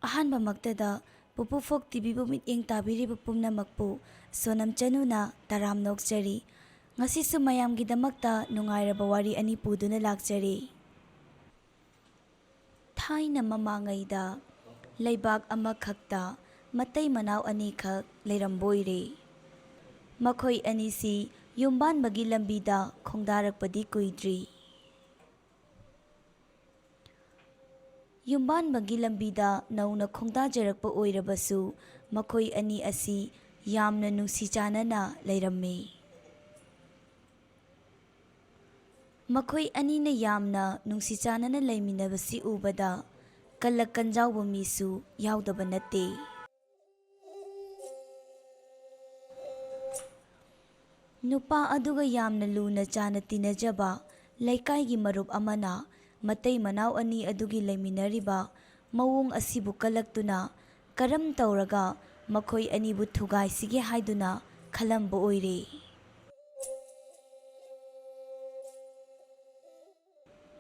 ꯑꯍꯥꯟꯕꯃꯛꯇꯗ ꯄꯨꯄꯨ ꯐꯣꯛ ꯇꯤꯚꯤꯕꯨ ꯃꯤꯠꯌꯦꯡ ꯇꯥꯕꯤꯔꯤꯕ ꯄꯨꯝꯅꯃꯛꯄꯨ ꯁꯣꯅꯝ ꯆꯅꯨꯅ ꯇꯔꯥꯝ ꯅꯣꯛꯆꯔꯤ. ꯉꯁꯤꯁꯨ ꯃꯌꯥꯝꯒꯤꯗꯃꯛꯇ ꯅꯨꯡꯉꯥꯏꯔꯕ ꯋꯥꯔꯤ ꯑꯅꯤ ꯄꯨꯗꯨꯅ ꯂꯥꯛꯆꯔꯤ. ꯊꯥꯏꯅ ꯃꯃꯥꯡꯉꯩꯗ ꯂꯩꯕꯥꯛ ꯑꯃꯈꯛꯇ ꯃꯇꯩ ꯃꯅꯥꯎ ꯑꯅꯤꯈꯛ ꯂꯩꯔꯝꯕꯣꯏꯔꯦ. ꯃꯈꯣꯏ ꯑꯅꯤꯁꯤ ꯌꯨꯝꯕꯥꯟꯕꯒꯤ ꯂꯝꯕꯤꯗ ꯈꯣꯡꯗꯥꯔꯛꯄꯗꯤ ꯀꯨꯏꯗ꯭ꯔꯤ. ꯌꯨꯝꯕꯥꯟꯕꯒꯤ ꯂꯝꯕꯤꯗ ꯅꯧꯅ ꯈꯣꯡꯗꯥꯖꯔꯛꯄ ꯑꯣꯏꯔꯕꯁꯨ ꯃꯈꯣꯏ ꯑꯅꯤ ꯑꯁꯤ ꯌꯥꯝꯅ ꯅꯨꯡꯁꯤ ꯆꯥꯟꯅꯅ ꯂꯩꯔꯝꯃꯤ. ꯃꯈꯣꯏ ꯑꯅꯤꯅ ꯌꯥꯝꯅ ꯅꯨꯡꯁꯤ ꯆꯥꯟꯅꯅ ꯂꯩꯃꯤꯟꯅꯕꯁꯤ ꯎꯕꯗ ꯀꯜꯂꯛ ꯀꯟꯖꯥꯎꯕ ꯃꯤꯁꯨ ꯌꯥꯎꯗꯕ ꯅꯠꯇꯦ. ꯅꯨꯄꯥ ꯑꯗꯨꯒ ꯌꯥꯝꯅ ꯂꯨꯅ ꯆꯥꯟꯅ ꯇꯤꯟꯅꯖꯕ ꯂꯩꯀꯥꯏꯒꯤ ꯃꯔꯨꯞ ꯑꯃꯅ ꯃꯇꯩ ꯃꯅꯥꯎ ꯑꯅꯤ ꯑꯗꯨꯒꯤ ꯂꯩꯃꯤꯟꯅꯔꯤꯕ ꯃꯑꯣꯡ ꯑꯁꯤꯕꯨ ꯀꯜꯂꯛꯇꯨꯅ ꯀꯔꯝ ꯇꯧꯔꯒ ꯃꯈꯣꯏ ꯑꯅꯤꯕꯨ ꯊꯨꯒꯥꯏꯁꯤꯒꯦ ꯍꯥꯏꯗꯨꯅ ꯈꯜꯂꯝꯕ ꯑꯣꯏꯔꯦ.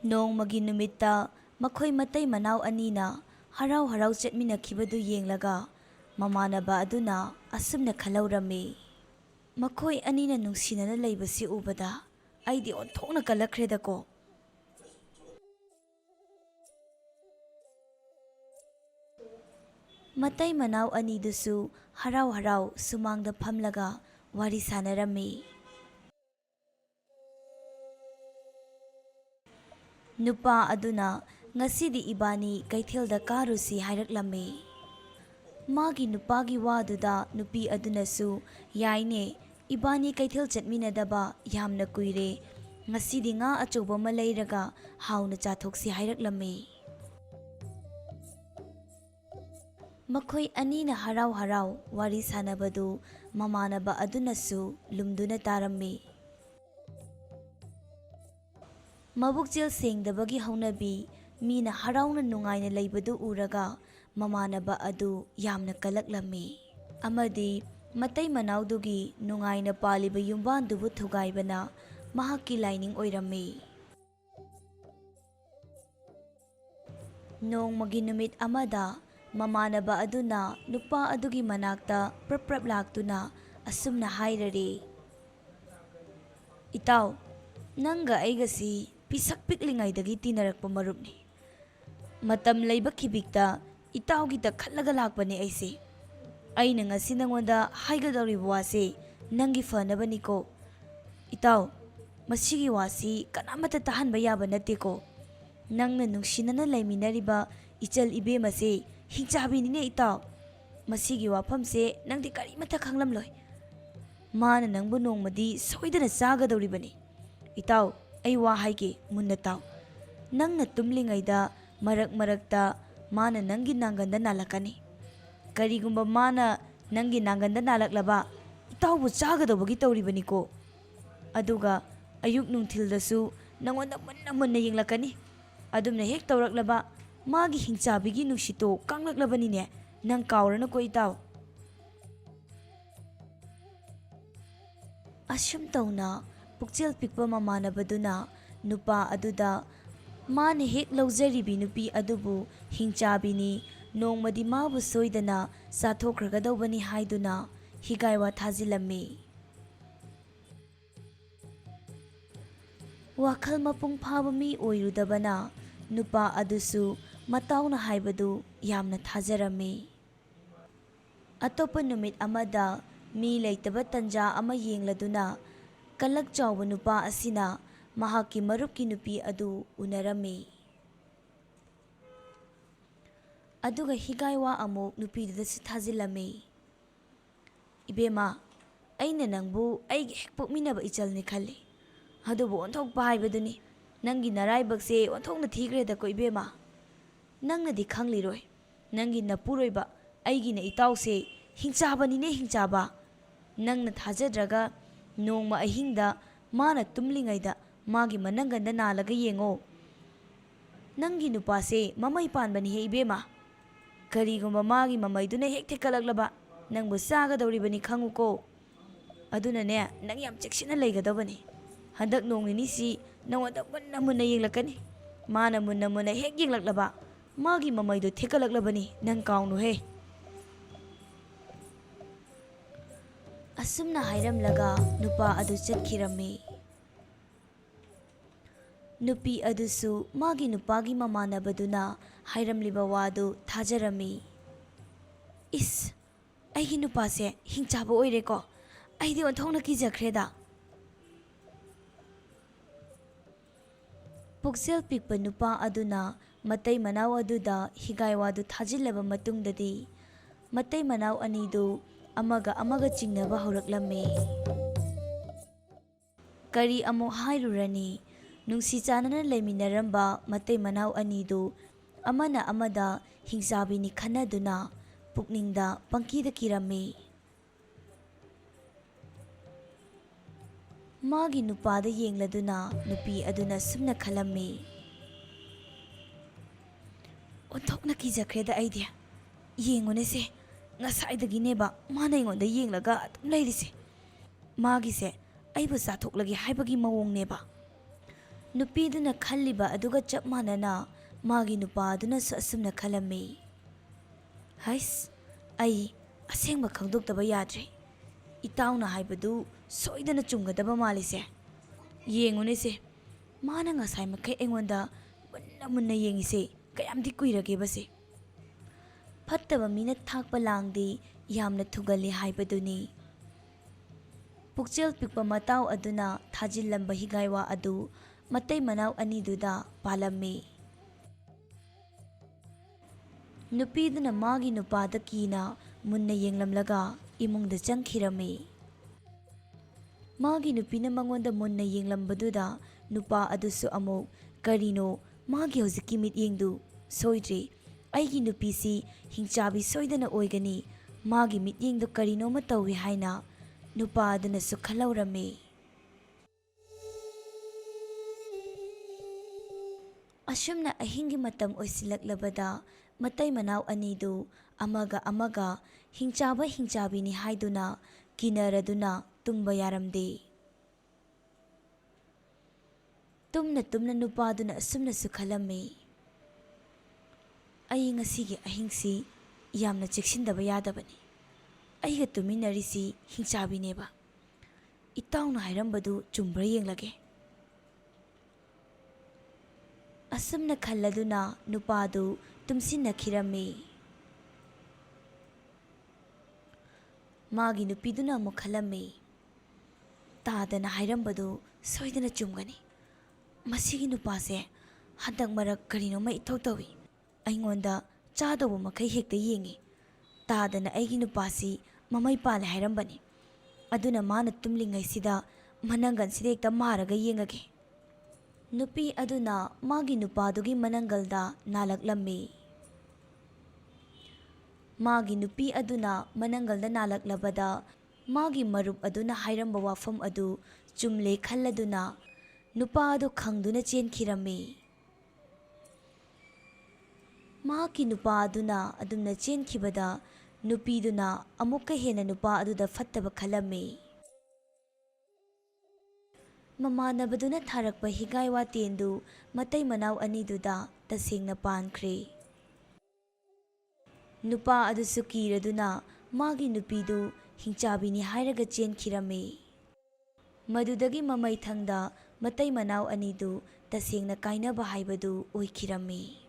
ꯅꯣꯡꯃꯒꯤ ꯅꯨꯃꯤꯠꯇ ꯃꯈꯣꯏ ꯃꯇꯩ ꯃꯅꯥꯎ ꯑꯅꯤꯅ ꯍꯔꯥꯎ ꯍꯔꯥꯎ ꯆꯠꯃꯤꯟꯅꯈꯤꯕꯗꯨ ꯌꯦꯡꯂꯒ ꯃꯃꯥꯟꯅꯕ ꯑꯗꯨꯅ ꯑꯁꯨꯝꯅ ꯈꯜꯍꯧꯔꯝꯃꯤ. ꯃꯈꯣꯏ ꯑꯅꯤꯅ ꯅꯨꯡꯁꯤꯅꯅ ꯂꯩꯕꯁꯤ ꯎꯕꯗ ꯑꯩꯗꯤ ꯑꯣꯟꯊꯣꯛꯅ ꯀꯜꯂꯛꯈ꯭ꯔꯦꯗꯀꯣ. ꯃꯇꯩ ꯃꯅꯥꯎ ꯑꯅꯤꯗꯨꯁꯨ ꯍꯔꯥꯎ ꯍꯔꯥꯎ ꯁꯨꯃꯥꯡꯗ ꯐꯝꯂꯒ ꯋꯥꯔꯤ ꯁꯥꯟꯅꯔꯝꯃꯤ. ꯅꯨꯄꯥ ꯑꯗꯨꯅ ꯉꯁꯤꯗꯤ ꯏꯕꯥꯅꯤ ꯀꯩꯊꯦꯜꯗ ꯀꯥꯔꯨꯁꯤ ꯍꯥꯏꯔꯛꯂꯝꯃꯤ. ꯃꯥꯒꯤ ꯅꯨꯄꯥꯒꯤ ꯋꯥꯗꯨꯗ ꯅꯨꯄꯤ ꯑꯗꯨꯅꯁꯨ ꯌꯥꯏꯅꯦ, ꯏꯕꯥꯅꯤ ꯀꯩꯊꯦꯜ ꯆꯠꯃꯤꯟꯅꯗꯕ ꯌꯥꯝꯅ ꯀꯨꯏꯔꯦ, ꯉꯁꯤꯗꯤ ꯉꯥ ꯑꯆꯧꯕ ꯑꯃ ꯂꯩꯔꯒ ꯍꯥꯎꯅ ಚಾಥꯣꯛꯁꯤ ꯍꯥꯏꯔꯛꯂꯝꯃꯤ. ꯃꯈꯣꯏ ꯑꯅꯤꯅ ꯍꯔꯥꯎ ꯍꯔꯥꯎ ꯋꯥꯔꯤ ꯁꯥꯟꯅꯕꯗꯨ ꯃꯃꯥꯟꯅꯕ ꯑꯗꯨꯅꯁꯨ ꯂꯨꯝꯗꯨꯅ ꯇꯥꯔꯝꯃꯤ. ꯃꯕꯨꯛꯆꯦꯜ ꯁꯦꯡꯗꯕꯒꯤ ꯍꯧꯅꯕꯤ ꯃꯤꯅ ꯍꯔꯥꯎꯅ ꯅꯨꯡꯉꯥꯏꯅ ꯂꯩꯕꯗꯨ ꯎꯔꯒ ꯃꯃꯥꯟꯅꯕ ꯑꯗꯨ ꯌꯥꯝꯅ ꯀꯜꯂꯛꯂꯝꯃꯤ. ꯑꯃꯗꯤ ꯃꯇꯩ ꯃꯅꯥꯎꯗꯨꯒꯤ ꯅꯨꯡꯉꯥꯏꯅ ꯄꯥꯜꯂꯤꯕ ꯌꯨꯝꯕꯥꯟꯗꯨꯕꯨ ꯊꯨꯒꯥꯏꯕꯅ ꯃꯍꯥꯛꯀꯤ ꯂꯥꯏꯅꯤꯡ ꯑꯣꯏꯔꯝꯃꯤ. ꯅꯣꯡꯃꯒꯤ ꯅꯨꯃꯤꯠ ꯑꯃꯗ ꯃꯃꯥꯟꯅꯕ ꯑꯗꯨꯅ ꯅꯨꯄꯥ ꯑꯗꯨꯒꯤ ꯃꯅꯥꯛꯇ ꯄ꯭ꯔꯞ ꯄ꯭ꯔꯞ ꯂꯥꯛꯇꯨꯅ ꯑꯁꯨꯝꯅ ꯍꯥꯏꯔꯔꯦ. ꯏꯇꯥꯎ, ꯅꯪꯒ ꯑꯩꯒꯁꯤ ꯄꯤꯁꯛ ꯄꯤꯛꯂꯤꯉꯩꯗꯒꯤ ꯇꯤꯟꯅꯔꯛꯄ ꯃꯔꯨꯞꯅꯤ. ꯃꯇꯝ ꯂꯩꯕ ꯈꯤꯕꯤꯛꯇ ꯏꯇꯥꯎꯒꯤꯗ ꯈꯜꯂꯒ ꯂꯥꯛꯄꯅꯦ ꯑꯩꯁꯦ. ꯑꯩꯅ ꯉꯁꯤ ꯅꯪꯉꯣꯟꯗ ꯍꯥꯏꯒꯗꯧꯔꯤꯕ ꯋꯥꯁꯦ ꯅꯪꯒꯤ ꯐꯅꯕꯅꯤꯀꯣ. ꯏꯇꯥꯎ, ꯃꯁꯤꯒꯤ ꯋꯥꯁꯤ ꯀꯅꯥꯃꯠꯇ ꯇꯥꯍꯟꯕ ꯌꯥꯕ ꯅꯠꯇꯦꯀꯣ. ꯅꯪꯅ ꯅꯨꯡꯁꯤꯅꯅ ꯂꯩꯃꯤꯟꯅꯔꯤꯕ ꯏꯆꯜ ꯏꯕꯦꯝꯃꯁꯦ ꯍꯤꯡꯆꯥꯕꯤꯅꯤꯅꯦ ꯏꯇꯥꯎ. ꯃꯁꯤꯒꯤ ꯋꯥꯐꯝꯁꯦ ꯅꯪꯗꯤ ꯀꯔꯤꯃꯠꯇ ꯈꯪꯂꯝꯂꯣꯏ. ꯃꯥꯅ ꯅꯪꯕꯨ ꯅꯣꯡꯃꯗꯤ ꯁꯣꯏꯗꯅ ꯆꯥꯒꯗꯧꯔꯤꯕꯅꯤ. ꯏꯇꯥꯎ, ꯑꯩ ꯋꯥ ꯍꯥꯏꯒꯦ, ꯃꯨꯟꯅ ꯇꯥꯎ. ꯅꯪꯅ ꯇꯨꯝꯂꯤꯉꯩꯗ ꯃꯔꯛ ꯃꯔꯛꯇ ꯃꯥꯅ ꯅꯪꯒꯤ ꯅꯥꯡꯒꯟꯗ ꯅꯥꯜꯂꯛꯀꯅꯤ. ꯀꯔꯤꯒꯨꯝꯕ ꯃꯥꯅ ꯅꯪꯒꯤ ꯅꯥꯡꯒꯟꯗ ꯅꯥꯜꯂꯛꯂꯕ ꯏꯇꯥꯎꯕꯨ ꯆꯥꯒꯗꯧꯕꯒꯤ ꯇꯧꯔꯤꯕꯅꯤꯀꯣ. ꯑꯗꯨꯒ ꯑꯌꯨꯛ ꯅꯨꯡꯊꯤꯜꯗꯁꯨ ꯅꯪꯉꯣꯟꯗ ꯃꯨꯟꯅ ꯃꯨꯟꯅ ꯌꯦꯡꯂꯛꯀꯅꯤ. ꯑꯗꯨꯝꯅ ꯍꯦꯛ ꯇꯧꯔꯛꯂꯕ ꯃꯥꯒꯤ ꯍꯤꯡꯆꯥꯕꯤꯒꯤ ꯅꯨꯡꯁꯤꯠꯇꯣ ꯀꯪꯂꯛꯂꯕꯅꯤꯅꯦ. ꯅꯪ ꯀꯥꯎꯔꯅꯨꯀꯣ ꯏꯇꯥꯎ. ꯑꯁꯨꯝ ꯇꯧꯅ ꯄꯨꯛꯆꯦꯜ ꯄꯤꯛꯄ ꯃꯃꯥꯟꯅꯕꯗꯨꯅ ꯅꯨꯄꯥ ꯑꯗꯨꯗ ꯃꯥꯅ ꯍꯦꯛ ꯂꯧꯖꯔꯤꯕꯤ ꯅꯨꯄꯤ ꯑꯗꯨꯕꯨ ꯍꯤꯡꯆꯥꯕꯤꯅꯤ, ꯅꯣꯡꯃꯗꯤ ꯃꯥꯕꯨ ꯁꯣꯏꯗꯅ ꯆꯥꯊꯣꯛꯈ꯭ꯔꯒꯗꯧꯕꯅꯤ ꯍꯥꯏꯗꯨꯅ ꯍꯤꯒꯥꯏꯋꯥ ꯊꯥꯖꯤꯜꯂꯝꯃꯤ. ꯋꯥꯈꯜ ꯃꯄꯨꯡ ꯐꯥꯕ ꯃꯤ ꯑꯣꯏꯔꯨꯗꯕꯅ ꯅꯨꯄꯥ ꯑꯗꯨꯁꯨ ꯃꯇꯥꯎꯅ ꯍꯥꯏꯕꯗꯨ ꯌꯥꯝꯅ ꯊꯥꯖꯔꯝꯃꯤ. ꯑꯇꯣꯞꯄ ꯅꯨꯃꯤꯠ ꯑꯃꯗ ꯃꯤ ꯂꯩꯇꯕ ꯇꯟꯖꯥ ꯑꯃ ꯌꯦꯡꯂꯗꯨꯅ ꯀꯜꯂꯛ ꯆꯥꯎꯕ ꯅꯨꯄꯥ ꯑꯁꯤꯅ ꯃꯍꯥꯛꯀꯤ ꯃꯔꯨꯞꯀꯤ ꯅꯨꯄꯤ ꯑꯗꯨ ꯎꯅꯔꯝꯃꯤ. ꯑꯗꯨꯒ ꯍꯤꯒꯥꯏꯋꯥ ꯑꯃꯨꯛ ꯅꯨꯄꯤꯗꯨꯗꯁꯨ ꯊꯥꯖꯤꯜꯂꯝꯃꯤ. ꯏꯕꯦꯝꯃ, ꯑꯩꯅ ꯅꯪꯕꯨ ꯑꯩꯒꯤ ꯍꯦꯛ ꯄꯣꯛꯃꯤꯟꯅꯕ ꯏꯆꯜꯅꯤ ꯈꯜꯂꯤ. ꯑꯗꯨꯕꯨ ꯑꯣꯟꯊꯣꯛꯄ ꯍꯥꯏꯕꯗꯨꯅꯤ. ꯅꯪꯒꯤ ꯅꯔꯥꯏꯕꯛꯁꯦ ꯑꯣꯟꯊꯣꯛꯅ ꯊꯤꯈ꯭ꯔꯦꯗꯀꯣ ꯏꯕꯦꯝꯃ. ꯅꯪꯅꯗꯤ ꯈꯪꯂꯤꯔꯣꯏ. ꯅꯪꯒꯤ ꯅꯄꯨꯔꯣꯏꯕ ꯑꯩꯒꯤꯅ ꯏꯇꯥꯎꯁꯦ ꯍꯤꯡꯆꯥꯕꯅꯤꯅꯦ, ꯍꯤꯡꯆꯥꯕ. ꯅꯪꯅ ꯊꯥꯖꯗ꯭ꯔꯒ ꯅꯣꯡꯃ ꯑꯍꯤꯡꯗ ꯃꯥꯅ ꯇꯨꯝꯂꯤꯉꯩꯗ ꯃꯥꯒꯤ ꯃꯅꯪꯒꯟꯗ ꯅꯥꯜꯂꯒ ꯌꯦꯡꯉꯣ. ꯅꯪꯒꯤ ꯅꯨꯄꯥꯁꯦ ꯃꯃꯩ ꯄꯥꯟꯕꯅꯤꯍꯦ ꯏꯕꯦꯝꯃ. ꯀꯔꯤꯒꯨꯝꯕ ꯃꯥꯒꯤ ꯃꯃꯩꯗꯨꯅ ꯍꯦꯛ ꯊꯦꯛꯀꯠꯂꯛꯂꯕ ꯅꯪꯕꯨ ꯆꯥꯒꯗꯧꯔꯤꯕꯅꯤ ꯈꯪꯉꯨꯀꯣ. ꯑꯗꯨꯅꯅꯦ, ꯅꯪ ꯌꯥꯝ ꯆꯦꯛꯁꯤꯟꯅ ꯂꯩꯒꯗꯕꯅꯤ. ꯍꯟꯗꯛ ꯅꯣꯡ ꯅꯤꯅꯤꯁꯤ ꯅꯪꯉꯣꯟꯗ ꯃꯨꯟꯅ ꯃꯨꯟꯅ ꯌꯦꯡꯂꯛꯀꯅꯤ. ꯃꯥꯅ ꯃꯨꯟꯅ ꯃꯨꯟꯅ ꯍꯦꯛ ꯌꯦꯡꯂꯛꯂꯕ Magi mamaido thekalaklabani nang kaunu he. Asumna hairamlaga nupa adu chatkirami. Nupi adusu magi nupagi mamanabaduna hairamliba wadu thajarami. Is, aigi nupase hingchaba oireko. Aidi onthongna kijakhreda. Puksel pikpa nupa aduna matai manau aduda Heegaiwa du thajillaba matungdadi matai manau anidu amaga chingnaba hauraklammi. Kari amuk hairurani nungsi chanana leiminaramba matai manau anidu amana amada hingchabini khanaduna pukningda pangkida kirammi. Magi nupada yengladuna nupi aduna sumna khalammi. Onthokna kijakhreda aidi. Yengunese ngasaidagineba mana ingonda yenglaga atum leirise. Magise aibu sathoklagi haibagi mawongneba. Nupiduna khalliba aduga chap manana magi nupa aduna su asumna khalammi. Hais, ai asengba khangdoktaba yadre. Itauna haibadu soidana chumgadaba malise. Yengunese mana ngasai makai engonda munna yengise kayamdi kuirage base. Fattaba mina thakpa langdi yamna thugali haibaduni. Pukchel pikpa matau aduna thajillamba Heegaiwa adu matai manau aniduda palammi. Nupiduna magi nupada kina munna yenglamlaga imungda changkhirami. Magi nupina mangonda munna yenglambaduda nupa adusu amuk karino magi hojiki mit yengdu soidre aigi nupisi hingchabi soidana oigani magi mit yengdu karino matawi haina nupa aduna su khalaurami. Asumna ahingi matam oisilaklabada matai manau anidu amaga hingchabini haiduna kinaraduna tumba yaramde. Tumna nupaduna asumna su khalammi. Ai ngasigi ahingsi yamna cheksindaba yadabani. Aiga tuminarisi hingchabineba. Itauna hairambadu chumbra yenglage. Asumna khalladuna nupadu tumsinna khirammi. Magi nupiduna amuk khalammi. Tadana hairambadu soidana chumgani. Masigi nupase handak marak karino ma ithau tawi. Aingonda chadawu makai hekta yengi. Tadana aigi nupasi mamai pale hairambani. Aduna mana tumlingaisida manangan sida ekta maraga yengage. Nupi aduna magi nupadugi manangalda nalaklammi. Magi nupi aduna manangalda nalaklabada magi marup aduna hairamba wafam adu chumle khalladuna nupa adu khangduna chenkhirammi. Magi nupa aduna adumna chenkhibada nupiduna amukka hena nupa aduda fattaba khalammi. Mamanabaduna tharakpa Heegaiwa tendu matai manau aniduda tasengna pankhre. Nupa adusu kiraduna magi nupidu hingchabini hairaga chenkhirammi. Madudagi mamai thangda matai manau anidu tasengna kainaba haibadu oikhirammi.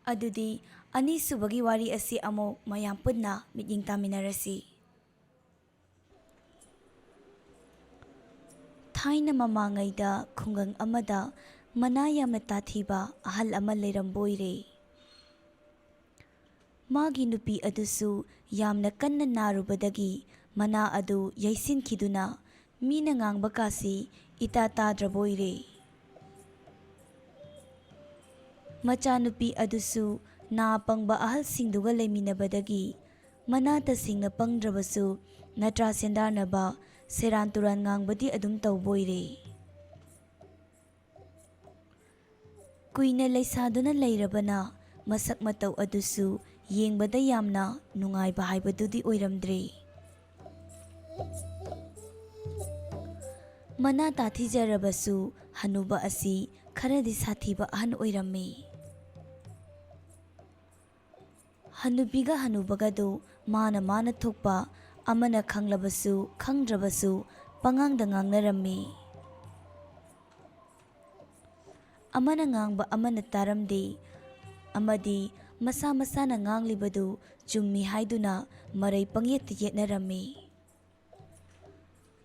Adudi anisubagi wari asi amo mayam punna miting taminarasi. Thaina mamangaida khungang amada manayamna Tathiba ahal ama leiramboire. Magi nupi adusu yamna kanna narubadagi mana adu yaisinkhiduna mina ngangba kasi ita tadraboire. Macha nupi adusu na pangba ahal singduga leiminabadagi manata singna pangdrabasu natra sendarnaba seran turan ngangbadi adum tawboire. Kuina leisaduna leirabana masak mataw adusu yengbada yamna nungayba haibadudi oiramdre. Mana tathijarabasu hanuba asi kharadi sathiba ahan oirammi. Hanubiga hanubagadu mana thokpa amana khanglabasu khangdrabasu pangangda ngangnarami. Amana ngangba amana taramde amadi masa masana nganglibadu chummi haiduna marai pangyet yetnarami.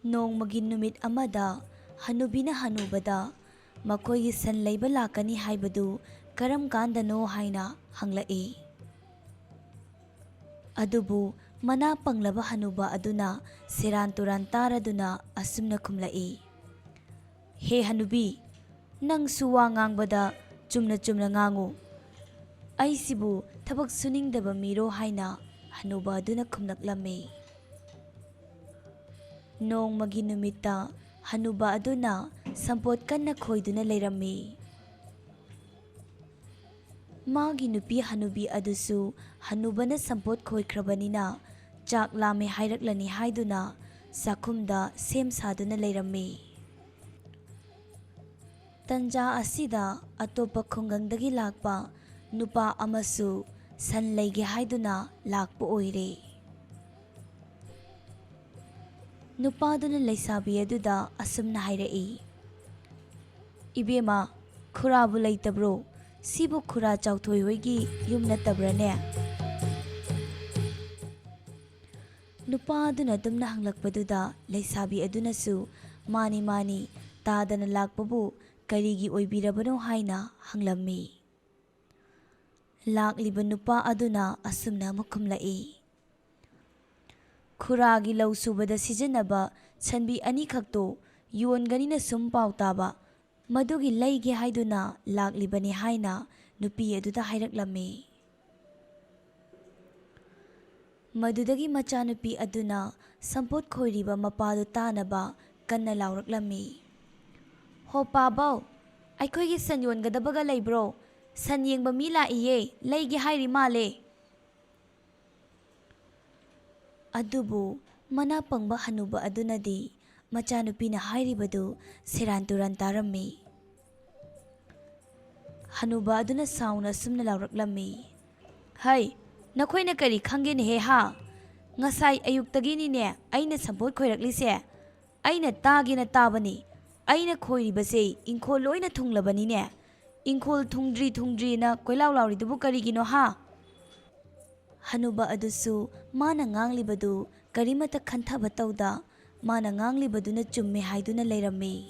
Nongmagi numit amada hanubina hanubada makoigi san leiba lakani haibadu karam kandano haina hanglai. Adubu mana panglaba hanuba aduna seran turan taraduna asumna kumlai. He hanubi, nang suwa ngangbada chumna ngangu. Aisibu tabak suningdaba miro haina hanuba aduna kumnaklami. Nongmagi numita hanuba aduna sampot kanna khoiduna leirami. Magi nupi hanubi adusu hanubana sampot khoikrabanina chak lame hairaklani haiduna sakumda sem saduna leirami. Tanja asida atopa khungangdagi lakpa nupa amasu san leige haiduna lakpa oire. Nupaduna leisabi aduda asumna hairai. Ibema khurabu leitabro sibu khura chauthoi hoigi yum natabrane. Nupaduna dumna hanglakpaduda leisabi adunasu mani tadana lakpabu karigi oibirabano haina hanglammi. Lakliba nupa aduna asumna mukumlai. Khuragi lau subada sijanaba chanbi ani khakto yonganina sum pau taba madugi leige haiduna laklibani haina nupi aduda hairaklammi. Madudagi machanupi aduna sampot khoiriba mapadu tanaba kanna lauraklammi. Ho pabau, aikoigi san yongadabaga leibro, san yengba mi laiye leige hairi male. Adubu mana pangba hanuba adunadi machanupina hairibadu seran turan tarammi. Hanuba aduna sauna sumna lauraklammi. Hai, nakoina kari khangene he ha? Ngasai ayuktagini ne aina sampot khoiraklise. Aina tagina tabani. Aina khoiribase inkhol loina thunglabani ne. Inkhol thungdri na koilaw lauridubu karigino ha? Hanuba adusu mana nganglibadu karimata khanthaba tawda mana nganglibaduna chumme haiduna leirammi.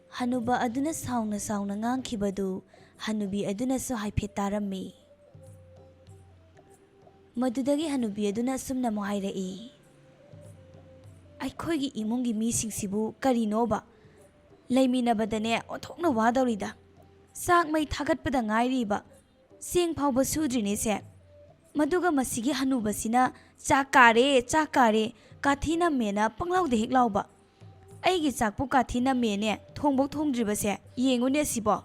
Hanuba aduna sauna ngangkhibadu hanubi aduna su haiphet tarammi. Madudagi hanubi aduna sumna mohairai. Aikoigi imungi misingsibu karinoba leiminabadane othokna wadawrida. Sak mai thagatpada ngairiba seng phawba sudrine se. Maduga masigi hanubasina chakare kathina mena panglaude heklauba. Aigi chakpu kathina mene thongbok thongdribase yengune sibo.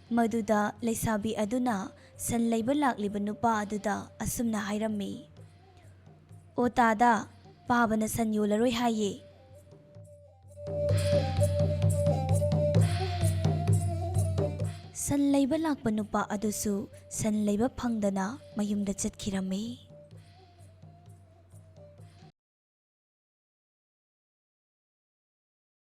Maduda leisabi aduna san leiba lakliba nupa aduda asumna hairammi. O tada pabana san yolaroi haye. San leiba lakpa nupa adusu san leiba phangdana mayumda chatkhirammi.